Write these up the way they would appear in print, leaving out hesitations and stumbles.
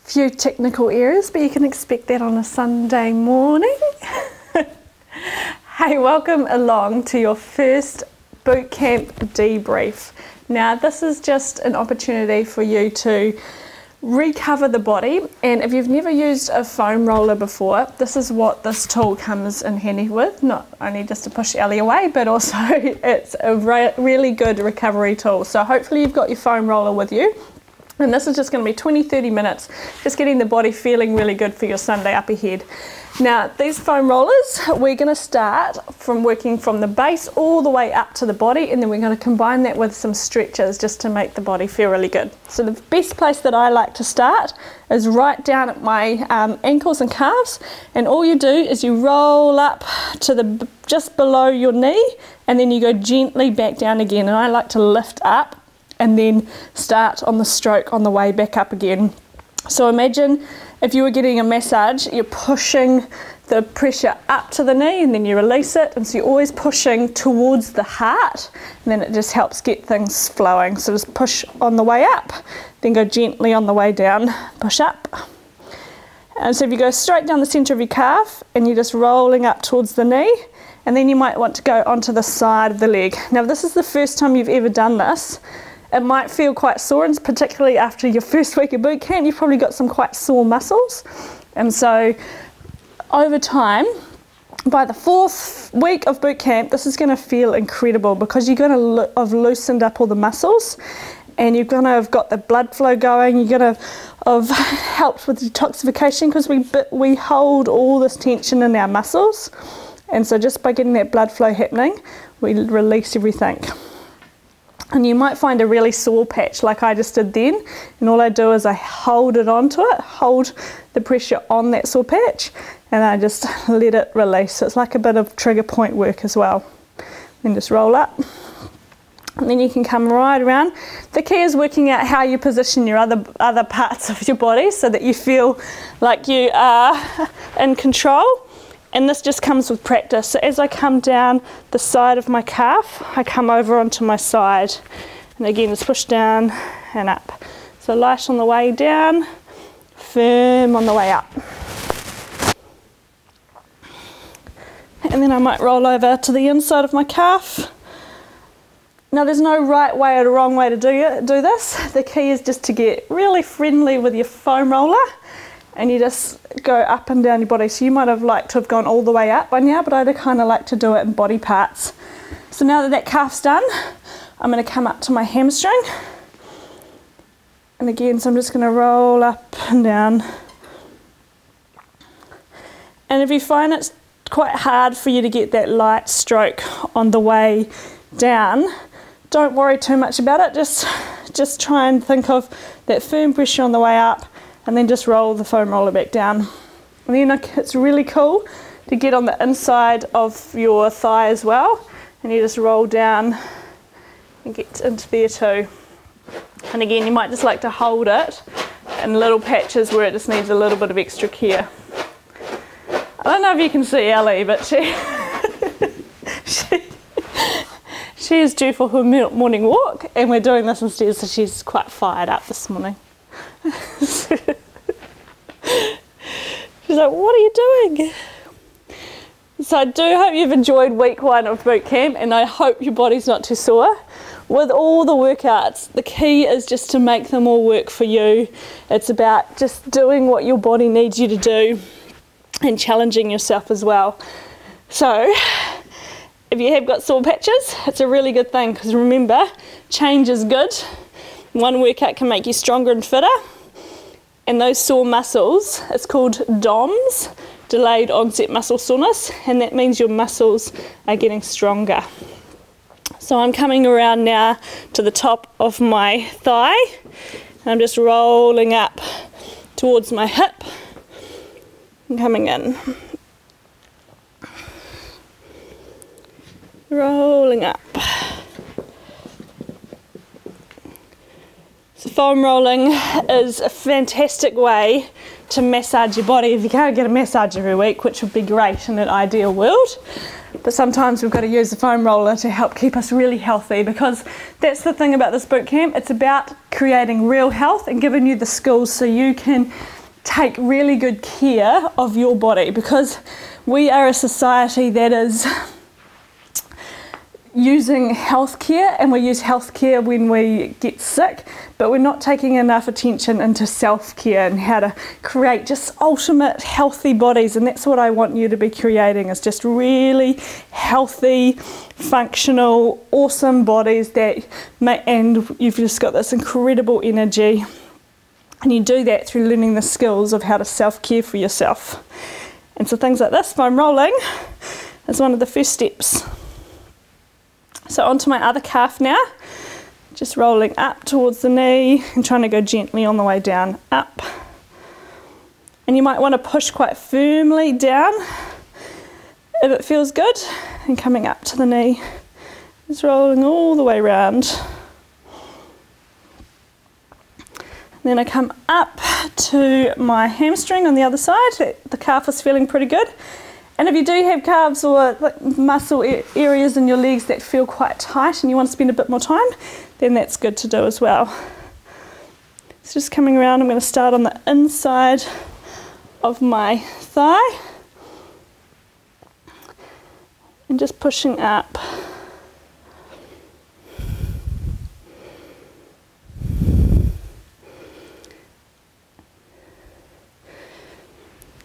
Few technical errors, but you can expect that on a Sunday morning. Hey, welcome along to your first boot camp debrief. Now, this is just an opportunity for you to recover the body, and if you've never used a foam roller before, this is what this tool comes in handy with, not only just to push Ellie away, but also it's a really good recovery tool. So hopefully you've got your foam roller with you, and this is just going to be 20-30 minutes, just getting the body feeling really good for your Sunday up ahead. Now, these foam rollers, we're going to start from working from the base all the way up to the body, and then we're going to combine that with some stretches just to make the body feel really good. So the best place that I like to start is right down at my ankles and calves, and all you do is you roll up to the just below your knee, and then you go gently back down again, and I like to lift up and then start on the stroke on the way back up again. So imagine if you were getting a massage, you're pushing the pressure up to the knee and then you release it, and so you're always pushing towards the heart, and then it just helps get things flowing. So just push on the way up, then go gently on the way down, push up. And so if you go straight down the centre of your calf and you're just rolling up towards the knee, and then you might want to go onto the side of the leg. Now, if this is the first time you've ever done this, it might feel quite sore, and particularly after your first week of boot camp, you've probably got some quite sore muscles. And so over time, by the 4th week of boot camp, this is going to feel incredible because you're going to have loosened up all the muscles, and you're going to have got the blood flow going. You're going to have helped with detoxification because we hold all this tension in our muscles. And so just by getting that blood flow happening, we release everything. And you might find a really sore patch like I just did then, and all I do is I hold it onto it, hold the pressure on that sore patch, and I just let it release. So it's like a bit of trigger point work as well. Then just roll up, and then you can come right around. The key is working out how you position your other parts of your body so that you feel like you are in control. And this just comes with practice. So as I come down the side of my calf, I come over onto my side. And again, just push down and up. So light on the way down, firm on the way up. And then I might roll over to the inside of my calf. Now, there's no right way or wrong way to do this. The key is just to get really friendly with your foam roller, and you just go up and down your body. So you might have liked to have gone all the way up by now, but I kind of like to do it in body parts. So now that that calf's done, I'm going to come up to my hamstring. And again, so I'm just going to roll up and down. And if you find it's quite hard for you to get that light stroke on the way down, don't worry too much about it. Just try and think of that firm pressure on the way up, and then just roll the foam roller back down. And then it's really cool to get on the inside of your thigh as well, and you just roll down and get into there too. And again, you might just like to hold it in little patches where it just needs a little bit of extra care. I don't know if you can see Ellie, but she is due for her morning walk, and we're doing this instead, so she's quite fired up this morning. She's like, what are you doing? So I do hope you've enjoyed week 1 of boot camp, and I hope your body's not too sore. With all the workouts, the key is just to make them all work for you. It's about just doing what your body needs you to do and challenging yourself as well. So if you have got sore patches, it's a really good thing, because remember, change is good. One workout can make you stronger and fitter. And those sore muscles, it's called DOMS, delayed onset muscle soreness, and that means your muscles are getting stronger. So I'm coming around now to the top of my thigh, and I'm just rolling up towards my hip and coming in. Rolling up. So foam rolling is a fantastic way to massage your body if you can't get a massage every week, which would be great in an ideal world. But sometimes we've got to use the foam roller to help keep us really healthy, because that's the thing about this boot camp. It's about creating real health and giving you the skills so you can take really good care of your body, because we are a society that is using healthcare, and we use healthcare when we get sick, but we're not taking enough attention into self-care and how to create just ultimate healthy bodies. And that's what I want you to be creating, is just really healthy, functional, awesome bodies that and you've just got this incredible energy. And you do that through learning the skills of how to self-care for yourself. And so things like this, foam rolling, is one of the first steps. So onto my other calf now, just rolling up towards the knee and trying to go gently on the way down, up. And you might want to push quite firmly down if it feels good, and coming up to the knee, just rolling all the way around. Then I come up to my hamstring on the other side. The calf is feeling pretty good. And if you do have calves or like muscle areas in your legs that feel quite tight and you want to spend a bit more time, then that's good to do as well. So just coming around, I'm going to start on the inside of my thigh and just pushing up.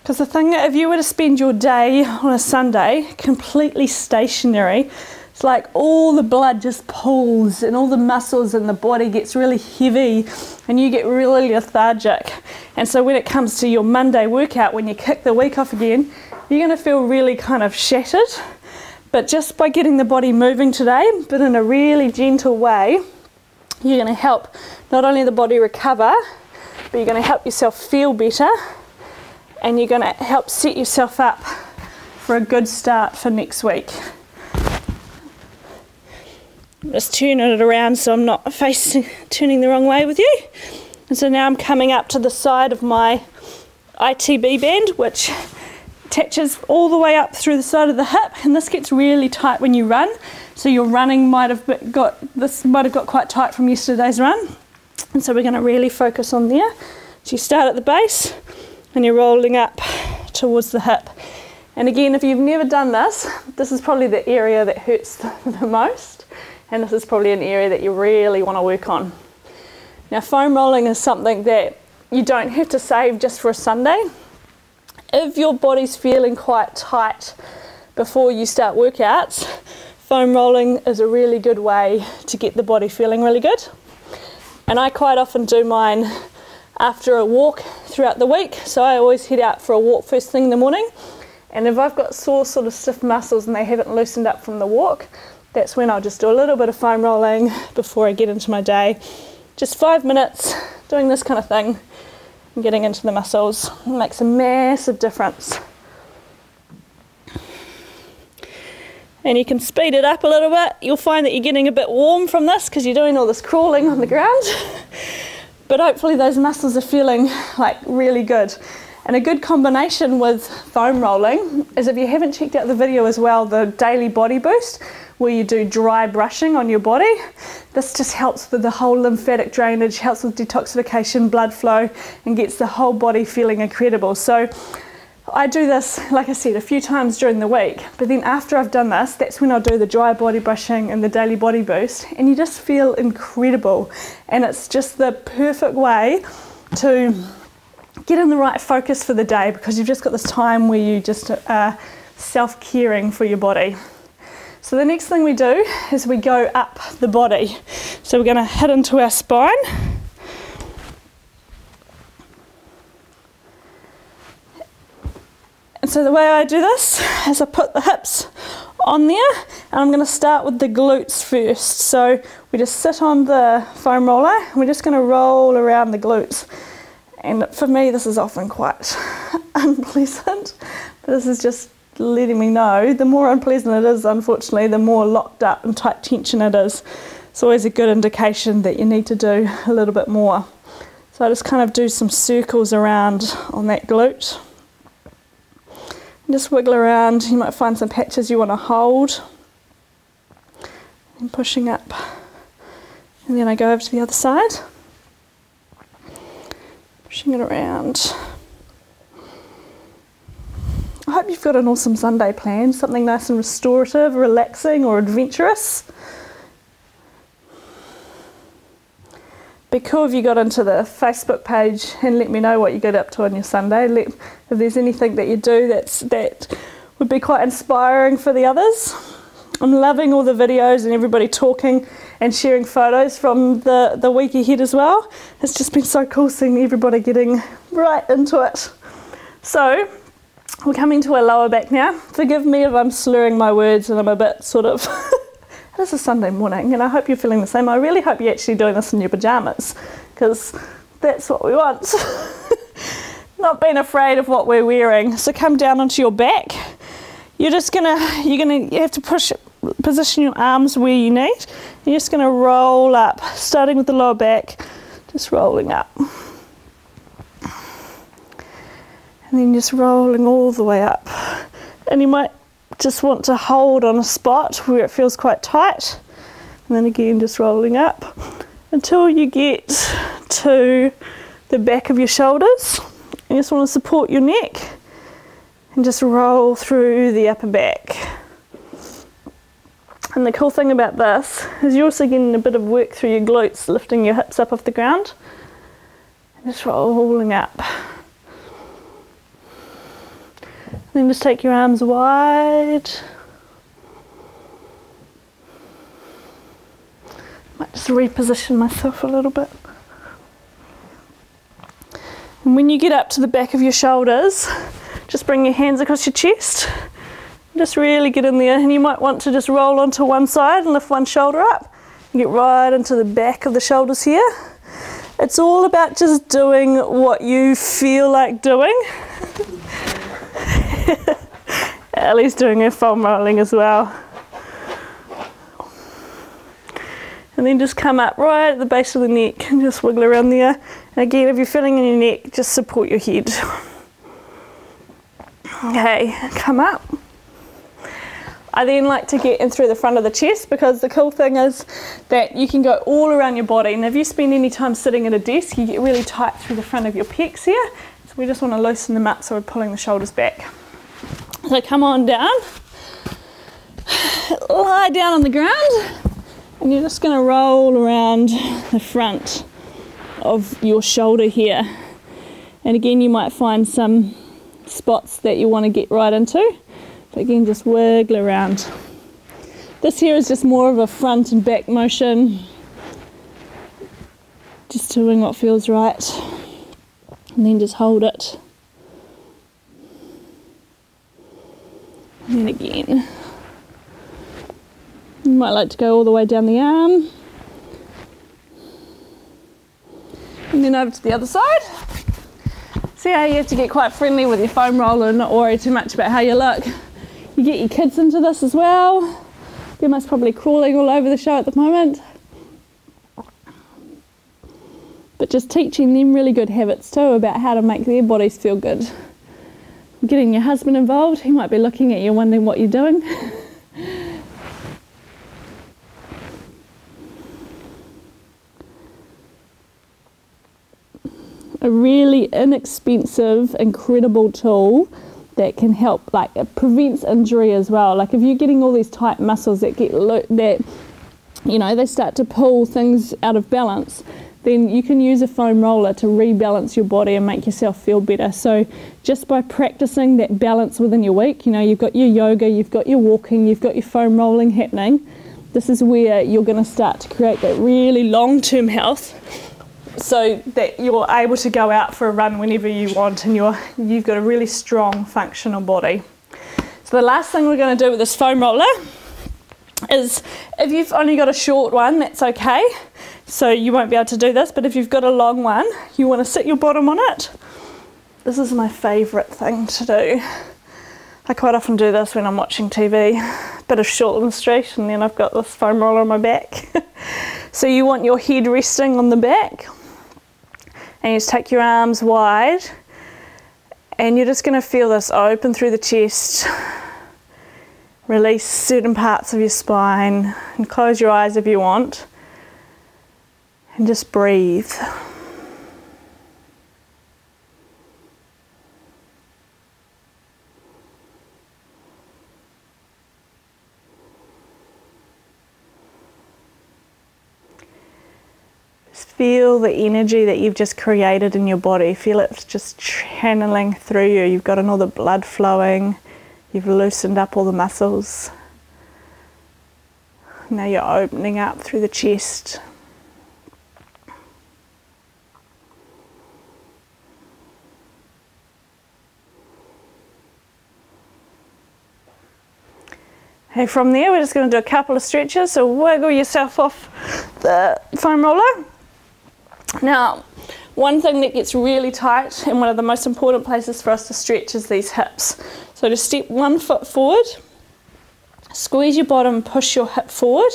Because the thing, if you were to spend your day on a Sunday completely stationary, it's like all the blood just pools and all the muscles in the body gets really heavy and you get really lethargic. And so when it comes to your Monday workout, when you kick the week off again, you're going to feel really kind of shattered. But just by getting the body moving today, but in a really gentle way, you're going to help not only the body recover, but you're going to help yourself feel better. And you're going to help set yourself up for a good start for next week. I'm just turning it around so I'm not turning the wrong way with you. And so now I'm coming up to the side of my ITB band, which attaches all the way up through the side of the hip, and this gets really tight when you run. So your running might have got quite tight from yesterday's run. And so we're going to really focus on there. So you start at the base, and you're rolling up towards the hip. And again, if you've never done this, this is probably the area that hurts the most, and this is probably an area that you really want to work on. Now, foam rolling is something that you don't have to save just for a Sunday. If your body's feeling quite tight before you start workouts, foam rolling is a really good way to get the body feeling really good. And I quite often do mine after a walk throughout the week, so I always head out for a walk first thing in the morning, and if I've got sore sort of stiff muscles and they haven't loosened up from the walk, that's when I'll just do a little bit of foam rolling before I get into my day. Just 5 minutes doing this kind of thing and getting into the muscles. It makes a massive difference. And you can speed it up a little bit. You'll find that you're getting a bit warm from this because you're doing all this crawling on the ground. But hopefully those muscles are feeling like really good. And a good combination with foam rolling is, if you haven't checked out the video as well, the daily body boost, where you do dry brushing on your body. This just helps with the whole lymphatic drainage, helps with detoxification, blood flow, and gets the whole body feeling incredible. So I do this, like I said, a few times during the week, but then after I've done this, that's when I'll do the dry body brushing and the daily body boost, and you just feel incredible. And it's just the perfect way to get in the right focus for the day, because you've just got this time where you just are self-caring for your body. So the next thing we do is we go up the body. So we're going to hit into our spine. And so the way I do this is I put the hips on there, and I'm going to start with the glutes first. So we just sit on the foam roller and we're just going to roll around the glutes. And for me this is often quite unpleasant, but this is just letting me know the more unpleasant it is, unfortunately, the more locked up and tight tension it is. it's always a good indication that you need to do a little bit more. So I just kind of do some circles around on that glute. And just wiggle around. You might find some patches you want to hold. And pushing up. And then I go over to the other side. Pushing it around. I hope you've got an awesome Sunday planned, something nice and restorative, relaxing or adventurous. Be cool if you got into the Facebook page and let me know what you get up to on your Sunday. If there's anything that you do that would be quite inspiring for the others. I'm loving all the videos and everybody talking and sharing photos from the week ahead as well. It's just been so cool seeing everybody getting right into it. So, we're coming to our lower back now. Forgive me if I'm slurring my words and I'm a bit sort of... It is a Sunday morning and I hope you're feeling the same. I really hope you're actually doing this in your pyjamas because that's what we want. Not being afraid of what we're wearing. So come down onto your back. You have to position your arms where you need. You're just gonna roll up, starting with the lower back, just rolling up. And then just rolling all the way up. And you might just want to hold on a spot where it feels quite tight. And then again, just rolling up until you get to the back of your shoulders. You just want to support your neck and just roll through the upper back. And the cool thing about this is you're also getting a bit of work through your glutes, lifting your hips up off the ground. And just rolling up. Then just take your arms wide. Might just reposition myself a little bit. And when you get up to the back of your shoulders, just bring your hands across your chest. Just really get in there, and you might want to just roll onto one side and lift one shoulder up. And get right into the back of the shoulders here. It's all about just doing what you feel like doing. Ellie's doing her foam rolling as well. And then just come up right at the base of the neck and just wiggle around there. And again, if you're feeling in your neck, just support your head. Okay, come up. I then like to get in through the front of the chest because the cool thing is that you can go all around your body. And if you spend any time sitting at a desk, you get really tight through the front of your pecs here. So we just want to loosen them up so we're pulling the shoulders back. So come on down, lie down on the ground, and you're just going to roll around the front of your shoulder here. And again, you might find some spots that you want to get right into, but again, just wiggle around. This here is just more of a front and back motion, just doing what feels right, and then just hold it. And then again. You might like to go all the way down the arm. And then over to the other side. See how you have to get quite friendly with your foam roller and not worry too much about how you look. You get your kids into this as well. They're most probably crawling all over the show at the moment. But just teaching them really good habits too about how to make their bodies feel good. Getting your husband involved, he might be looking at you wondering what you're doing. A really inexpensive, incredible tool that can help, like it prevents injury as well. Like if you're getting all these tight muscles that they start to pull things out of balance, then you can use a foam roller to rebalance your body and make yourself feel better. So just by practicing that balance within your week, you've got your yoga, you've got your walking, you've got your foam rolling happening, this is where you're going to start to create that really long-term health so that you're able to go out for a run whenever you want and you've got a really strong functional body. So the last thing we're going to do with this foam roller is, if you've only got a short one, that's okay. So you won't be able to do this, but if you've got a long one, you want to sit your bottom on it. This is my favourite thing to do. I quite often do this when I'm watching TV. Bit of Shortland Street, and then I've got this foam roller on my back. So you want your head resting on the back, and you just take your arms wide, and you're just going to feel this open through the chest. Release certain parts of your spine, and close your eyes if you want, and just breathe. Feel the energy that you've just created in your body. Feel it just channeling through you. You've got all the blood flowing. You've loosened up all the muscles. Now you're opening up through the chest. Okay, from there we're just going to do a couple of stretches. So wiggle yourself off the foam roller. Now, one thing that gets really tight and one of the most important places for us to stretch is these hips. So just step 1 foot forward, squeeze your bottom, push your hip forward,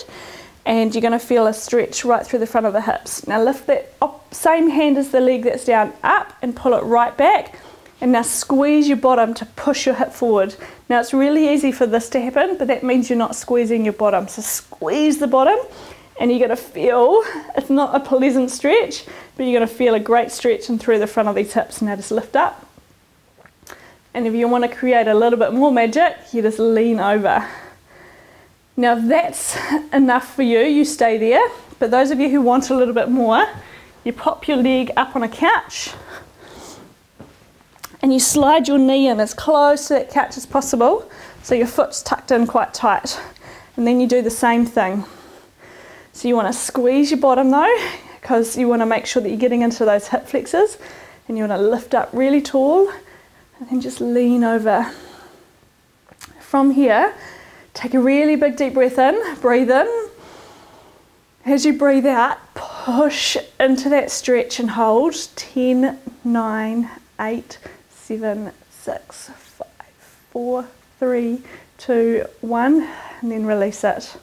and you're going to feel a stretch right through the front of the hips. Now lift that same hand as the leg that's down up and pull it right back, and now squeeze your bottom to push your hip forward. Now it's really easy for this to happen, but that means you're not squeezing your bottom. So squeeze the bottom, and you're going to feel, it's not a pleasant stretch, but you're going to feel a great stretch in through the front of these hips. Now just lift up. And if you want to create a little bit more magic, you just lean over. Now if that's enough for you, you stay there. But those of you who want a little bit more, you pop your leg up on a couch, and you slide your knee in as close to that couch as possible, so your foot's tucked in quite tight. And then you do the same thing. So you want to squeeze your bottom though, because you want to make sure that you're getting into those hip flexors, and you want to lift up really tall, and then just lean over. From here, take a really big deep breath in, breathe in. As you breathe out, push into that stretch and hold. 10, 9, 8, 7, 6, 5, 4, 3, 2, 1, and then release it.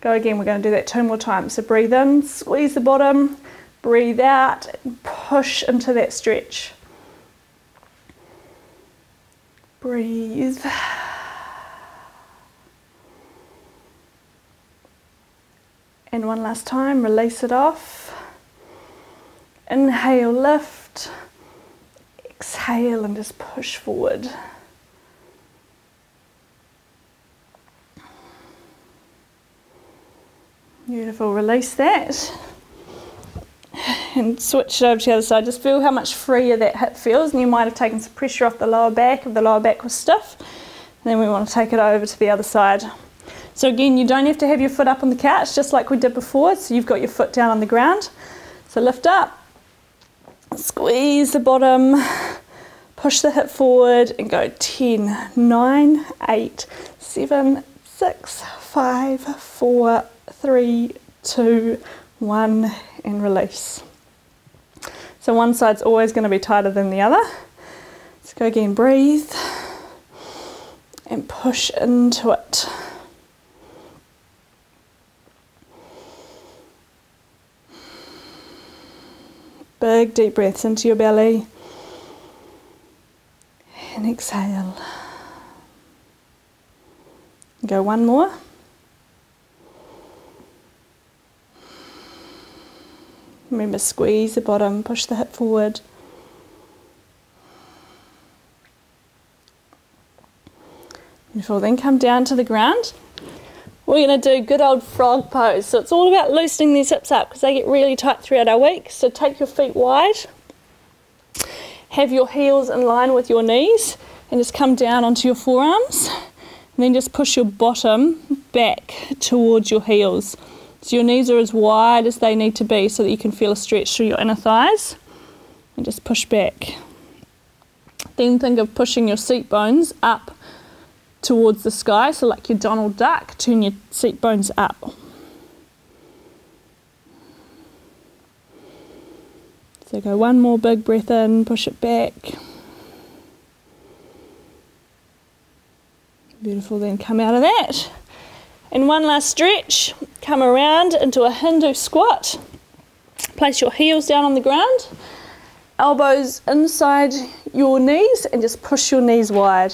Go again, we're going to do that 2 more times. So breathe in, squeeze the bottom, breathe out, and push into that stretch. Breathe. And one last time, release it off. Inhale, lift. Exhale and just push forward. Beautiful, release that. And switch it over to the other side. Just feel how much freer that hip feels, and you might have taken some pressure off the lower back if the lower back was stiff. And then we want to take it over to the other side. So again, you don't have to have your foot up on the couch, just like we did before. So you've got your foot down on the ground. So lift up, squeeze the bottom, push the hip forward, and go 10, 9, 8, 7, 6, 5, 4, 3, 2, 1, and release. So one side's always going to be tighter than the other. Let's go again, breathe, and push into it. Big deep breaths into your belly, and exhale. Go 1 more. Remember, squeeze the bottom, push the hip forward. Beautiful, then come down to the ground. We're going to do good old frog pose. So it's all about loosening these hips up because they get really tight throughout our week. So take your feet wide, have your heels in line with your knees, and just come down onto your forearms. And then just push your bottom back towards your heels. So your knees are as wide as they need to be so that you can feel a stretch through your inner thighs. And just push back. Then think of pushing your seat bones up towards the sky, so like your Donald Duck, turn your seat bones up. So go 1 more big breath in, push it back. Beautiful, then come out of that. And one last stretch, come around into a Hindu squat. Place your heels down on the ground, elbows inside your knees, and just push your knees wide.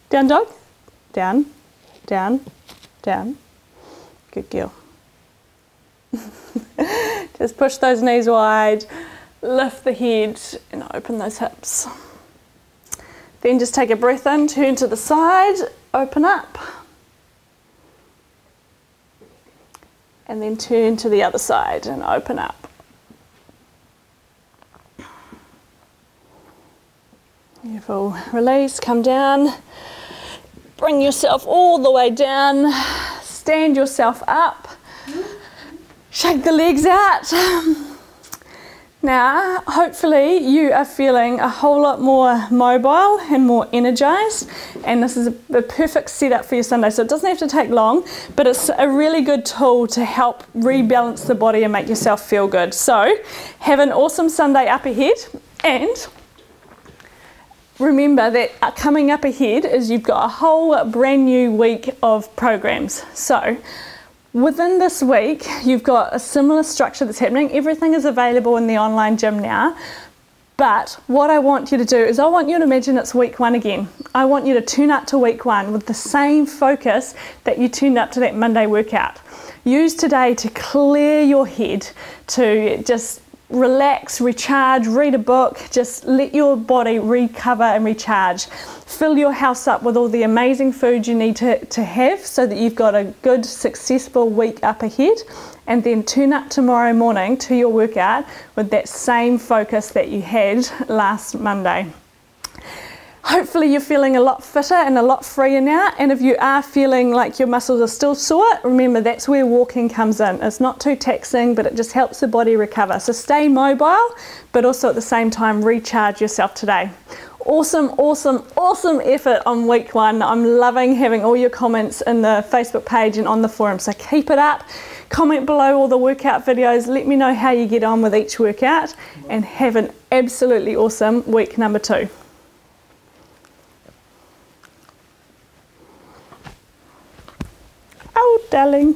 Down dog, down, down, down. Good girl. Just push those knees wide, lift the head and open those hips. Then just take a breath in, turn to the side, open up. And then turn to the other side and open up. Beautiful. Release, come down. Bring yourself all the way down. Stand yourself up. Shake the legs out. Now, hopefully you are feeling a whole lot more mobile and more energized, and this is a perfect setup for your Sunday. So it doesn't have to take long, but it's a really good tool to help rebalance the body and make yourself feel good. So have an awesome Sunday up ahead, and remember that coming up ahead is you've got a whole brand new week of programs. So within this week, you've got a similar structure that's happening. Everything is available in the online gym now. But what I want you to do is I want you to imagine it's week 1 again. I want you to tune up to week 1 with the same focus that you tuned up to that Monday workout. Use today to clear your head, to just relax, recharge, read a book, just let your body recover and recharge. Fill your house up with all the amazing food you need to have so that you've got a good, successful week up ahead, and then tune up tomorrow morning to your workout with that same focus that you had last Monday. Hopefully you're feeling a lot fitter and a lot freer now, and if you are feeling like your muscles are still sore, remember that's where walking comes in. It's not too taxing, but it just helps the body recover. So stay mobile, but also at the same time recharge yourself today. Awesome, awesome, awesome effort on week 1. I'm loving having all your comments in the Facebook page and on the forum, so keep it up. Comment below all the workout videos, let me know how you get on with each workout, and have an absolutely awesome week number 2. Oh, darling.